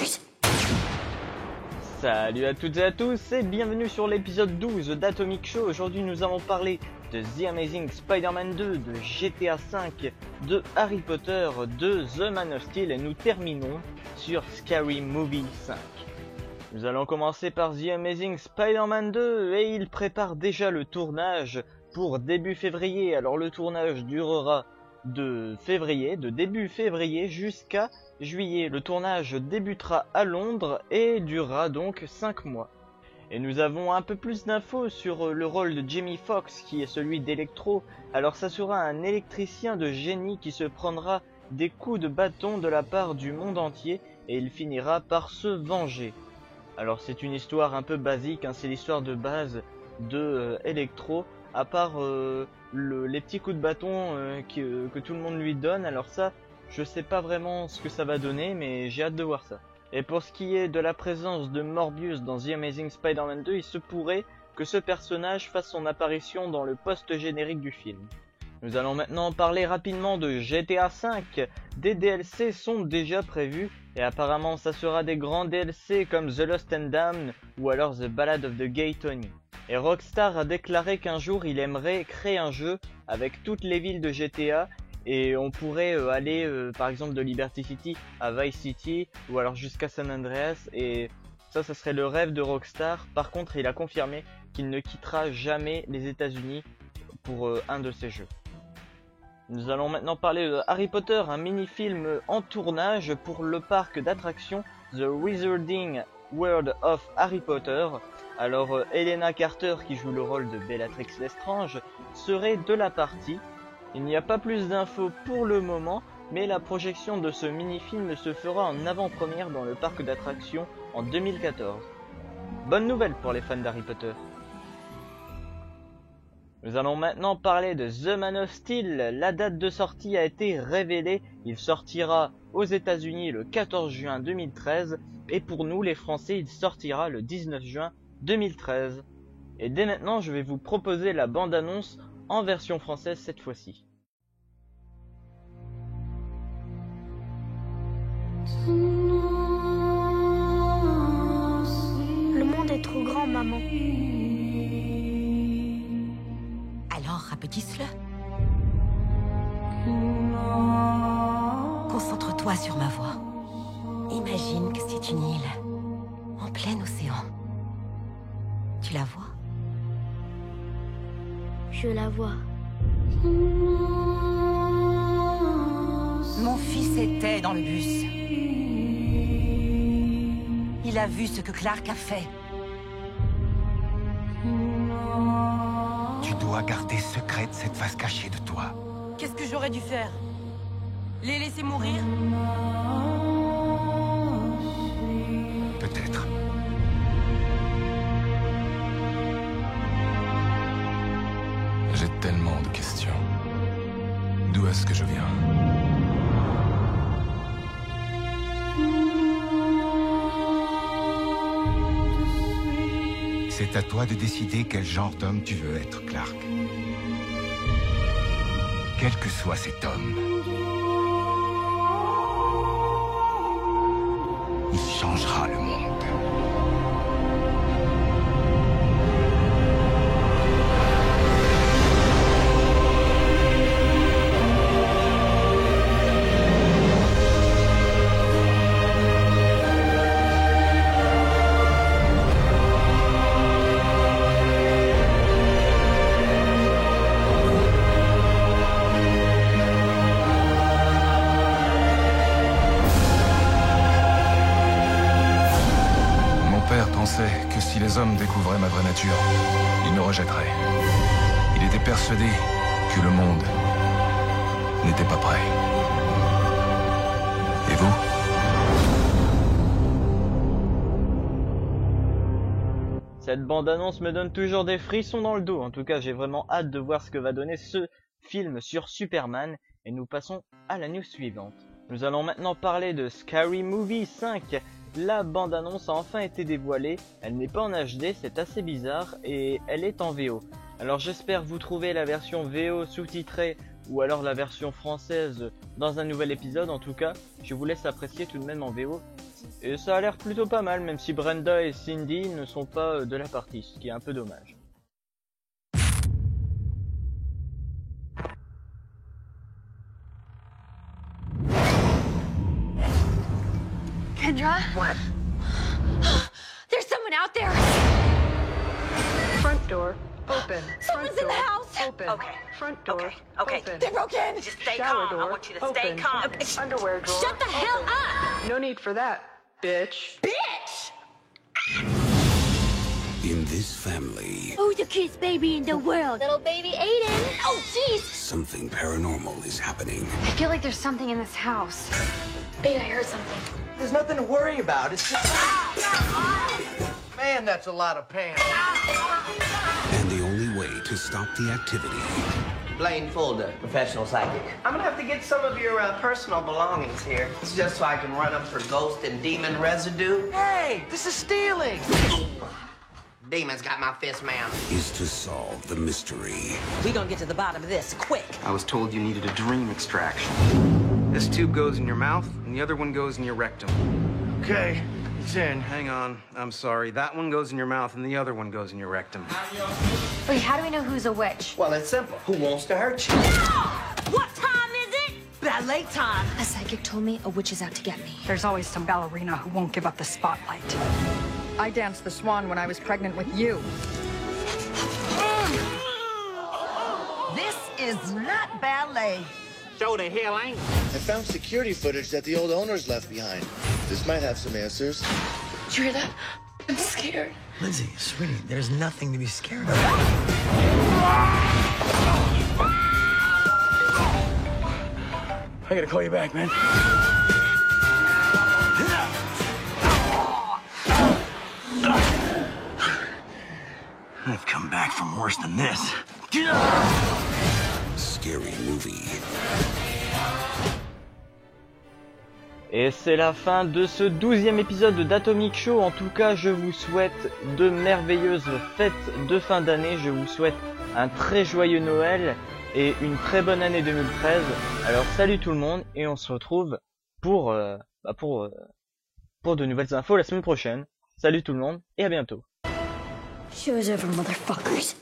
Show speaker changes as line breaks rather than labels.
plus.
Salut à toutes et à tous et bienvenue sur l'épisode 12 d'Atomic Show. Aujourd'hui nous allons parler de The Amazing Spider-Man 2, de GTA V, de Harry Potter, de The Man of Steel et nous terminons sur Scary Movie 5. Nous allons commencer par The Amazing Spider-Man 2 et il prépare déjà le tournage pour début février. Alors le tournage durera de début février jusqu'à juillet. Le tournage débutera à Londres et durera donc 5 mois. Et nous avons un peu plus d'infos sur le rôle de Jamie Foxx qui est celui d'Electro. Alors ça sera un électricien de génie qui se prendra des coups de bâton de la part du monde entier et il finira par se venger. Alors c'est une histoire un peu basique, c'est l'histoire de base de Electro, à part les petits coups de bâton que tout le monde lui donne. Alors ça, je sais pas vraiment ce que ça va donner, mais j'ai hâte de voir ça. Et pour ce qui est de la présence de Morbius dans The Amazing Spider-Man 2, il se pourrait que ce personnage fasse son apparition dans le post-générique du film. Nous allons maintenant parler rapidement de GTA V. Des DLC sont déjà prévus et apparemment ça sera des grands DLC comme The Lost and Damned ou alors The Ballad of the Gay Tony. Et Rockstar a déclaré qu'un jour il aimerait créer un jeu avec toutes les villes de GTA et on pourrait aller par exemple de Liberty City à Vice City ou alors jusqu'à San Andreas et ça serait le rêve de Rockstar. Par contre il a confirmé qu'il ne quittera jamais les États-Unis pour un de ces jeux. Nous allons maintenant parler de Harry Potter, un mini-film en tournage pour le parc d'attractions The Wizarding World of Harry Potter. Alors Helena Carter, qui joue le rôle de Bellatrix Lestrange, serait de la partie. Il n'y a pas plus d'infos pour le moment, mais la projection de ce mini-film se fera en avant-première dans le parc d'attractions en 2014. Bonne nouvelle pour les fans d'Harry Potter. Nous allons maintenant parler de The Man of Steel. La date de sortie a été révélée. Il sortira aux États-Unis le 14 juin 2013 et pour nous les Français, il sortira le 19 juin 2013. Et dès maintenant, je vais vous proposer la bande-annonce en version française cette fois-ci.
Le monde est trop grand, maman.
Alors, rapetisse-le. Concentre-toi sur ma voix. Imagine que c'est une île en plein océan. Tu la vois?
Je la vois.
Mon fils était dans le bus. Il a vu ce que Clark a fait.
Tu dois garder secrète cette face cachée de toi.
Qu'est-ce que j'aurais dû faire? Les laisser mourir?
Peut-être. J'ai tellement de questions. D'où est-ce que je viens? C'est à toi de décider quel genre d'homme tu veux être, Clark. Quel que soit cet homme, il changera le monde. Que si les hommes découvraient ma vraie nature, ils me rejetteraient. Il était persuadé que le monde n'était pas prêt. Et vous?
Cette bande-annonce me donne toujours des frissons dans le dos. En tout cas, j'ai vraiment hâte de voir ce que va donner ce film sur Superman. Et nous passons à la news suivante. Nous allons maintenant parler de Scary Movie 5. La bande-annonce a enfin été dévoilée, elle n'est pas en HD, c'est assez bizarre, et elle est en VO. Alors j'espère vous trouver la version VO sous-titrée ou alors la version française dans un nouvel épisode. En tout cas, je vous laisse apprécier tout de même en VO Et ça a l'air plutôt pas mal, même si Brenda et Cindy ne sont pas de la partie, ce qui est un peu dommage.
Kendra?
What?
There's someone out there!
Front door open.
Someone's
Front
in the
door
house!
Open.
Okay.
Front door
Okay.
open.
They broke in!
Just stay
Shower
calm. I
door
want you to stay
open.
calm.
Underwear drawer.
Shut the hell
open.
up!
No need for that, bitch.
Bitch!
In this family,
Who's the cutest baby in the world? Little baby Aiden.
Oh, jeez!
something paranormal is happening.
I feel like there's something in this house.
Babe, I heard something.
There's nothing to worry about. It's just... Man, that's a lot of pants.
And the only way to stop the activity
Blaine Fulda, professional psychic. I'm gonna have to get some of your personal belongings here. It's just so I can run them for ghost and demon residue. Hey, this is stealing. Demon's got my fist, ma'am.
is to solve the mystery.
We gonna get to the bottom of this quick.
I was told you needed a dream extraction. This tube goes in your mouth, and the other one goes in your rectum.
Okay, it's in.
Hang on, I'm sorry. That one goes in your mouth, and the other one goes in your rectum.
Wait, how do we know who's a witch?
Well, it's simple. Who wants to hurt you?
What time is it? Ballet time.
A psychic told me a witch is out to get me.
There's always some ballerina who won't give up the spotlight. I danced the swan when I was pregnant with you.
This is not ballet.
Show the hell ain't.
I found security footage that the old owners left behind. This might have some answers.
Did you hear that? I'm scared.
Lindsay, sweetie, there's nothing to be scared of. I gotta call you back, man. I've come back from worse than this.
Scary movie.
Et c'est la fin de ce 12e épisode d'Atomic Show. En tout cas, je vous souhaite de merveilleuses fêtes de fin d'année. Je vous souhaite un très joyeux Noël et une très bonne année 2013. Alors salut tout le monde et on se retrouve pour de nouvelles infos la semaine prochaine. Salut tout le monde et à bientôt.
Show's over, motherfuckers.